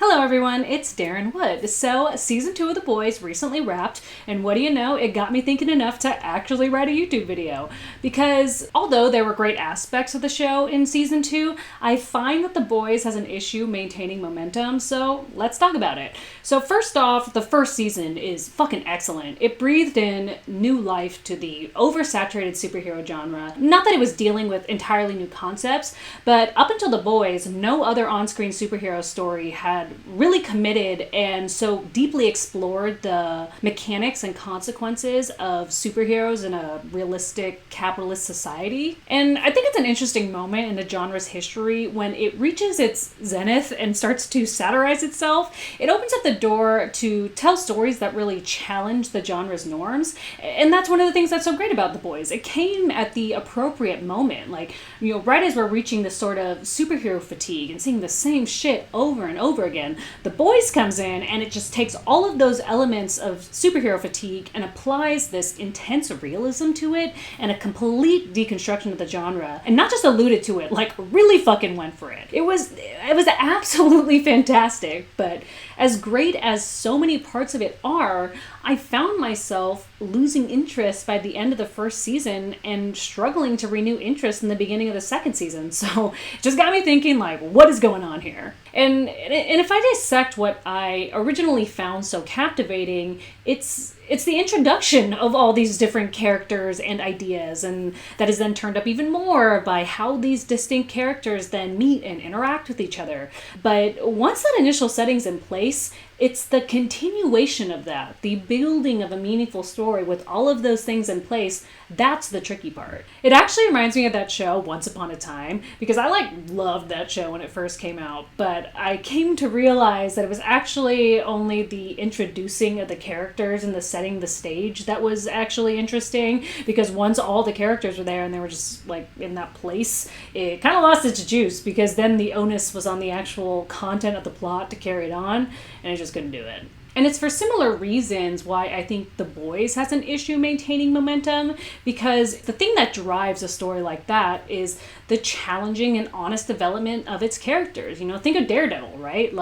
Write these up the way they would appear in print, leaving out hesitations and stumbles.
Hello everyone, it's Daryn Wood. So, season 2 of The Boys recently wrapped, and what do you know, it got me thinking enough to actually write a YouTube video. Because although there were great aspects of the show in season 2, I find that The Boys has an issue maintaining momentum, so let's talk about it. So first off, the first season is fucking excellent. It breathed in new life to the oversaturated superhero genre. Not that it was dealing with entirely new concepts, but up until The Boys, no other on-screen superhero story had really committed and so deeply explored the mechanics and consequences of superheroes in a realistic capitalist society. And I think it's an interesting moment in the genre's history when it reaches its zenith and starts to satirize itself. It opens up the door to tell stories that really challenge the genre's norms. And that's one of the things that's so great about The Boys. It came at the appropriate moment. Right as we're reaching this sort of superhero fatigue and seeing the same shit over and over again, The Boys comes in and it just takes all of those elements of superhero fatigue and applies this intense realism to it and a complete deconstruction of the genre. And not just alluded to it, really fucking went for it. It was absolutely fantastic, but as great as so many parts of it are, I found myself losing interest by the end of the first season and struggling to renew interest in the beginning of the second season. So it just got me thinking, what is going on here? And if I dissect what I originally found so captivating, it's the introduction of all these different characters and ideas, and that is then turned up even more by how these distinct characters then meet and interact with each other. But once that initial setting's in place, it's the continuation of that, the building of a meaningful story with all of those things in place, that's the tricky part. It actually reminds me of that show, Once Upon a Time, because I loved that show when it first came out, but I came to realize that it was actually only the introducing of the characters and the setting the stage that was actually interesting, because once all the characters were there and they were just in that place, it kind of lost its juice, because then the onus was on the actual content of the plot to carry it on, and it just couldn't do it. And it's for similar reasons why I think The Boys has an issue maintaining momentum, because the thing that drives a story like that is the challenging and honest development of its characters. Think of Daredevil, right?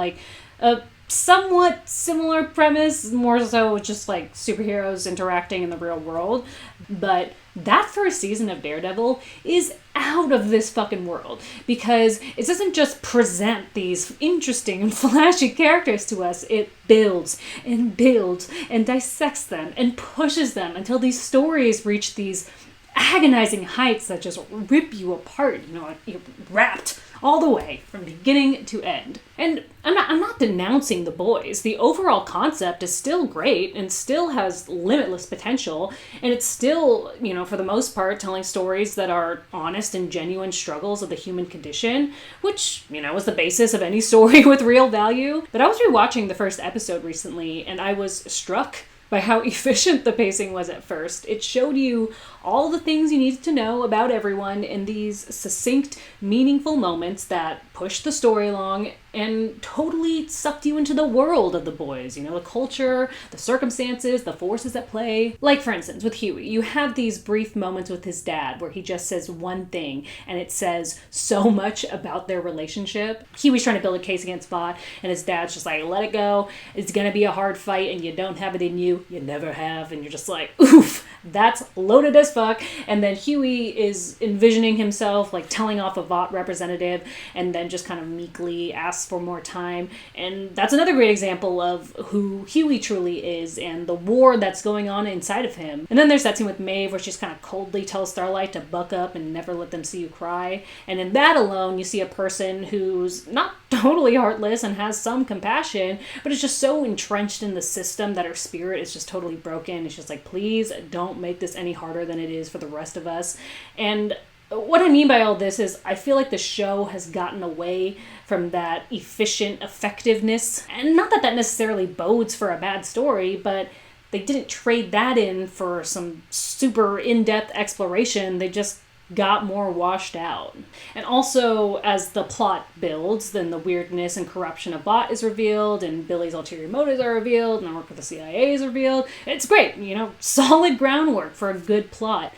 A somewhat similar premise, more so just superheroes interacting in the real world. But that first season of Daredevil is out of this fucking world, because it doesn't just present these interesting and flashy characters to us, it builds and dissects them and pushes them until these stories reach these agonizing heights that just rip you apart, you're wrapped all the way from beginning to end. And I'm not denouncing The Boys. The overall concept is still great and still has limitless potential, and it's still, for the most part, telling stories that are honest and genuine struggles of the human condition, which, is the basis of any story with real value. But I was rewatching the first episode recently, and I was struck by how efficient the pacing was at first. It showed you all the things you needed to know about everyone in these succinct, meaningful moments that pushed the story along and totally sucked you into the world of The Boys. The culture, the circumstances, the forces at play. For instance, with Huey, you have these brief moments with his dad where he just says one thing and it says so much about their relationship. Huey's trying to build a case against Vought and his dad's just let it go. It's gonna be a hard fight and you don't have it in you. You never have. And you're just oof, that's loaded as fuck. And then Huey is envisioning himself telling off a Vought representative and then just kind of meekly asks for more time. And that's another great example of who Huey truly is and the war that's going on inside of him. And then there's that scene with Maeve where she's kind of coldly tells Starlight to buck up and never let them see you cry. And in that alone, you see a person who's not totally heartless and has some compassion, but is just so entrenched in the system that her spirit is just totally broken. It's just please don't make this any harder than it is for the rest of us. And what I mean by all this is I feel like the show has gotten away from that efficient effectiveness. And not that necessarily bodes for a bad story, but they didn't trade that in for some super in-depth exploration. They just got more washed out. And also, as the plot builds, then the weirdness and corruption of Vought is revealed, and Billy's ulterior motives are revealed, and the work with the CIA is revealed. It's great, solid groundwork for a good plot.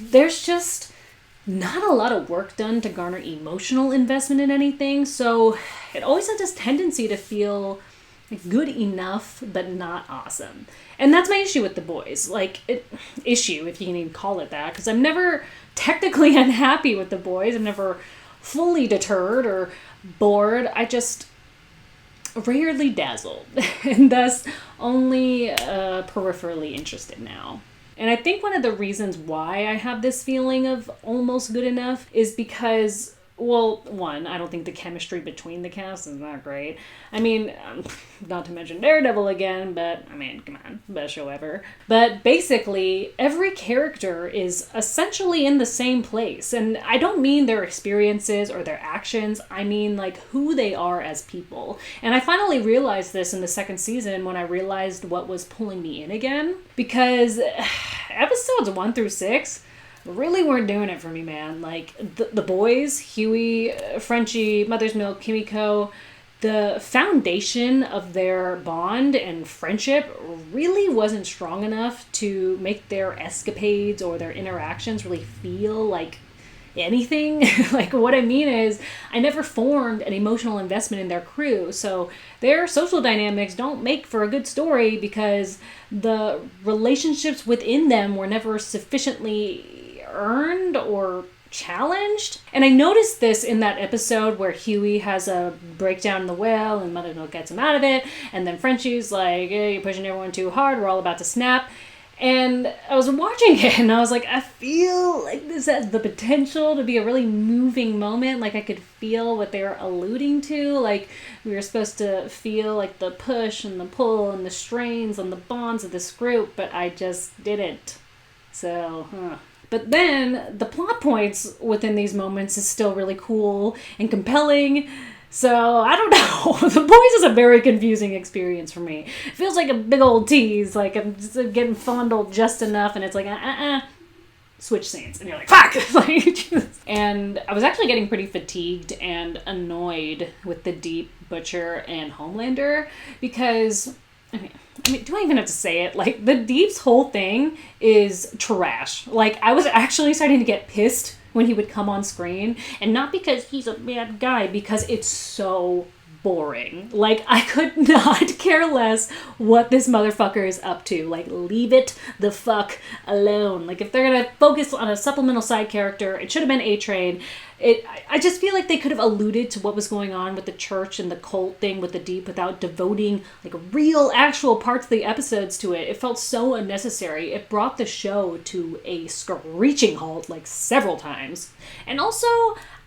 There's just not a lot of work done to garner emotional investment in anything, so it always had this tendency to feel good enough but not awesome. And that's my issue with The Boys. Issue, if you can even call it that, because I'm never technically unhappy with The Boys. I'm never fully deterred or bored. I just rarely dazzled, and thus only peripherally interested now. And I think one of the reasons why I have this feeling of almost good enough is because, well, one, I don't think the chemistry between the cast is that great. I mean, not to mention Daredevil again, but, I mean, come on, best show ever. But basically, every character is essentially in the same place. And I don't mean their experiences or their actions, I mean, who they are as people. And I finally realized this in the second season when I realized what was pulling me in again. Because episodes 1 through 6 really weren't doing it for me, man. The boys, Huey, Frenchie, Mother's Milk, Kimiko, the foundation of their bond and friendship really wasn't strong enough to make their escapades or their interactions really feel like anything. What I mean is, I never formed an emotional investment in their crew, so their social dynamics don't make for a good story because the relationships within them were never sufficiently earned or challenged. And I noticed this in that episode where Huey has a breakdown in the well and Mother Milk gets him out of it, and then Frenchie's like, hey, you're pushing everyone too hard, we're all about to snap. And I was watching it and I was like, I feel like this has the potential to be a really moving moment. I could feel what they were alluding to. We were supposed to feel the push and the pull and the strains on the bonds of this group, but I just didn't. So, But then the plot points within these moments is still really cool and compelling. So, I don't know. The Boys is a very confusing experience for me. It feels like a big old tease. I'm just getting fondled just enough, and it's switch scenes. And you're like, fuck! And I was actually getting pretty fatigued and annoyed with the Deep, Butcher, and Homelander, because I mean, do I even have to say it? The Deep's whole thing is trash. I was actually starting to get pissed when he would come on screen, and not because he's a bad guy, because it's so boring. I could not care less what this motherfucker is up to. Leave it the fuck alone. If they're gonna focus on a supplemental side character, it should have been A-Train. I just feel like they could have alluded to what was going on with the church and the cult thing with the Deep without devoting real actual parts of the episodes to it. It felt so unnecessary. It brought the show to a screeching halt several times. And also,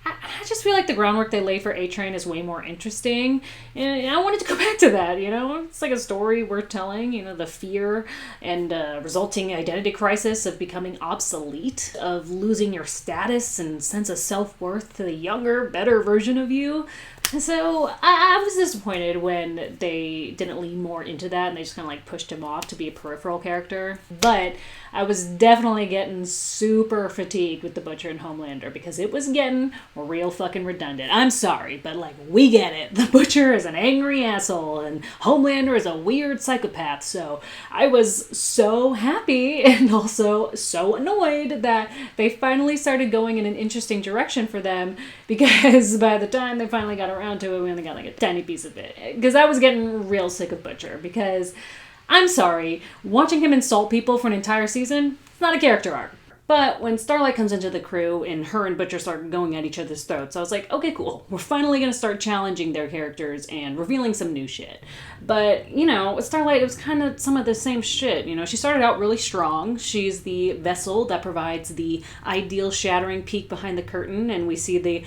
I just feel like the groundwork they lay for A-Train is way more interesting, and I wanted to go back to that, It's a story worth telling, the fear and resulting identity crisis of becoming obsolete, of losing your status and sense of self-worth to the younger, better version of you. So I was disappointed when they didn't lean more into that and they just kind of pushed him off to be a peripheral character. But I was definitely getting super fatigued with the Butcher and Homelander because it was getting real fucking redundant. I'm sorry, but we get it. The Butcher is an angry asshole and Homelander is a weird psychopath. So I was so happy and also so annoyed that they finally started going in an interesting direction for them, because by the time they finally got around to it, we only got a tiny piece of it. Because I was getting real sick of Butcher, because I'm sorry, watching him insult people for an entire season, it's not a character arc. But when Starlight comes into the crew and her and Butcher start going at each other's throats, I was like, okay, cool. We're finally going to start challenging their characters and revealing some new shit. But, with Starlight, it was kind of some of the same shit. She started out really strong. She's the vessel that provides the ideal shattering peek behind the curtain, and we see the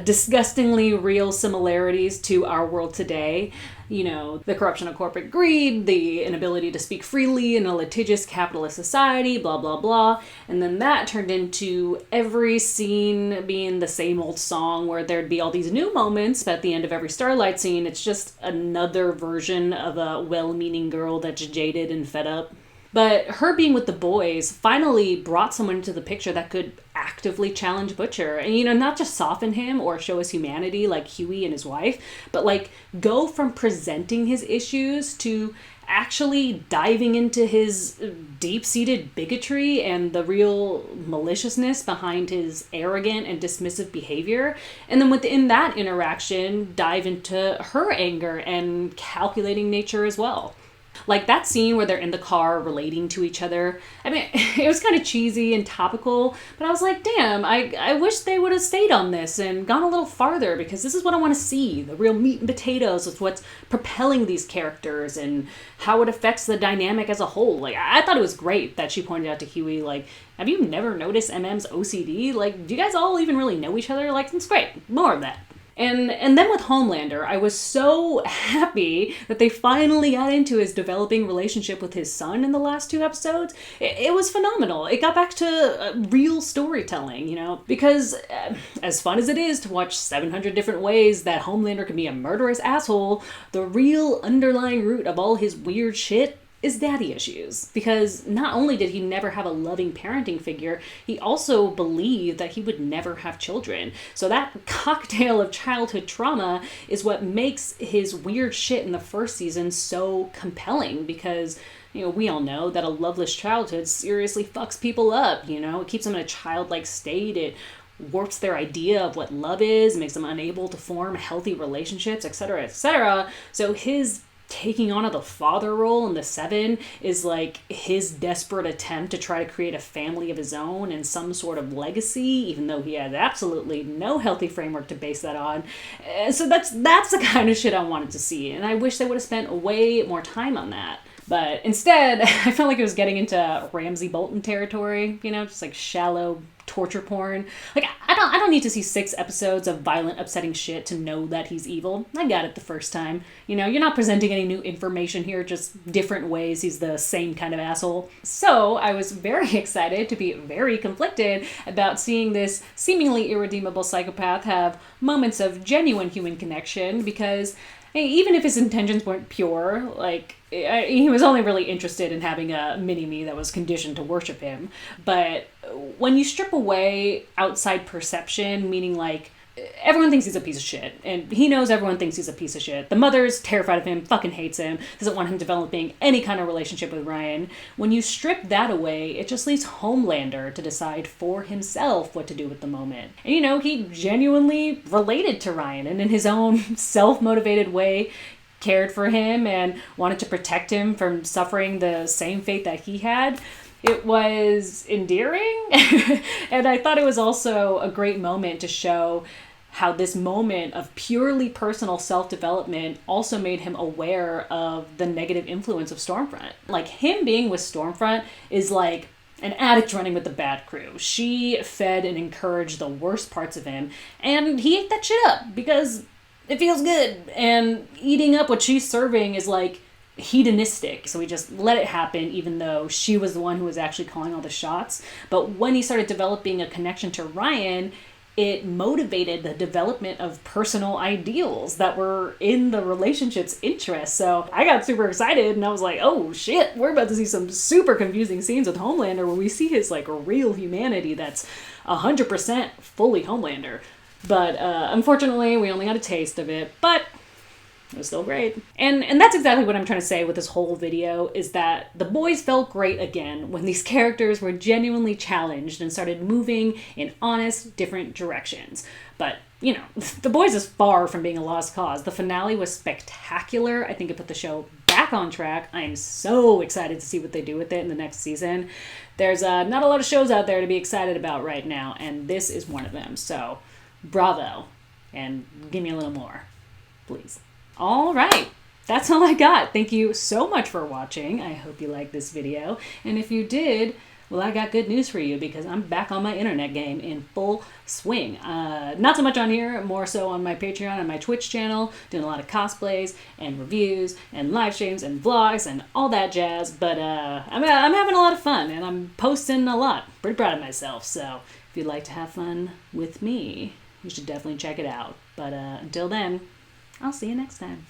disgustingly real similarities to our world today. The corruption of corporate greed, the inability to speak freely in a litigious capitalist society, blah, blah, blah. And then that turned into every scene being the same old song where there'd be all these new moments, but at the end of every Starlight scene, it's just another version of a well-meaning girl that's jaded and fed up. But her being with the boys finally brought someone into the picture that could actively challenge Butcher. And, not just soften him or show his humanity like Huey and his wife, but like go from presenting his issues to actually diving into his deep-seated bigotry and the real maliciousness behind his arrogant and dismissive behavior. And then within that interaction, dive into her anger and calculating nature as well. Like that scene where they're in the car relating to each other. I mean, it was kind of cheesy and topical, but I was like, damn, I wish they would have stayed on this and gone a little farther, because this is what I want to see. The real meat and potatoes of what's propelling these characters and how it affects the dynamic as a whole. Like, I thought it was great that she pointed out to Huey, like, have you never noticed MM's OCD? Like, do you guys all even really know each other? Like, it's great. More of that. And then with Homelander, I was so happy that they finally got into his developing relationship with his son in the last 2 episodes. It was phenomenal. It got back to real storytelling, because as fun as it is to watch 700 different ways that Homelander can be a murderous asshole, the real underlying root of all his weird shit is daddy issues. Because not only did he never have a loving parenting figure, he also believed that he would never have children. So that cocktail of childhood trauma is what makes his weird shit in the first season so compelling, because we all know that a loveless childhood seriously fucks people up, it keeps them in a childlike state, it warps their idea of what love is, makes them unable to form healthy relationships, etc., etc. So his taking on the father role in the 7 is like his desperate attempt to try to create a family of his own and some sort of legacy, even though he has absolutely no healthy framework to base that on. So that's the kind of shit I wanted to see, and I wish they would have spent way more time on that. But instead, I felt like it was getting into Ramsay Bolton territory, just like shallow torture porn. Like, I don't need to see 6 episodes of violent, upsetting shit to know that he's evil. I got it the first time. You're not presenting any new information here, just different ways he's the same kind of asshole. So I was very excited to be very conflicted about seeing this seemingly irredeemable psychopath have moments of genuine human connection, because even if his intentions weren't pure, like, he was only really interested in having a mini-me that was conditioned to worship him. But when you strip away outside perception, meaning like, everyone thinks he's a piece of shit, and he knows everyone thinks he's a piece of shit. The mother's terrified of him, fucking hates him, doesn't want him developing any kind of relationship with Ryan. When you strip that away, it just leaves Homelander to decide for himself what to do with the moment. And he genuinely related to Ryan, and in his own self-motivated way, cared for him and wanted to protect him from suffering the same fate that he had. It was endearing, and I thought it was also a great moment to show how this moment of purely personal self-development also made him aware of the negative influence of Stormfront. Like, him being with Stormfront is like an addict running with the bad crew. She fed and encouraged the worst parts of him, and he ate that shit up because it feels good. And eating up what she's serving is like hedonistic. So he just let it happen, even though she was the one who was actually calling all the shots. But when he started developing a connection to Ryan, it motivated the development of personal ideals that were in the relationship's interest. So I got super excited, and I was like, oh shit, we're about to see some super confusing scenes with Homelander where we see his like real humanity that's 100% fully Homelander. But unfortunately, we only got a taste of it, but it was still great. And that's exactly what I'm trying to say with this whole video, is that the boys felt great again when these characters were genuinely challenged and started moving in honest, different directions. But, the boys is far from being a lost cause. The finale was spectacular. I think it put the show back on track. I'm so excited to see what they do with it in the next season. There's not a lot of shows out there to be excited about right now, and this is one of them. So, bravo. And give me a little more, please. All right, that's all I got. Thank you so much for watching. I hope you liked this video. And if you did, well, I got good news for you, because I'm back on my internet game in full swing. Not so much on here, more so on my Patreon and my Twitch channel, doing a lot of cosplays and reviews and live streams and vlogs and all that jazz. But I'm having a lot of fun, and I'm posting a lot. Pretty proud of myself. So if you'd like to have fun with me, you should definitely check it out. But until then, I'll see you next time.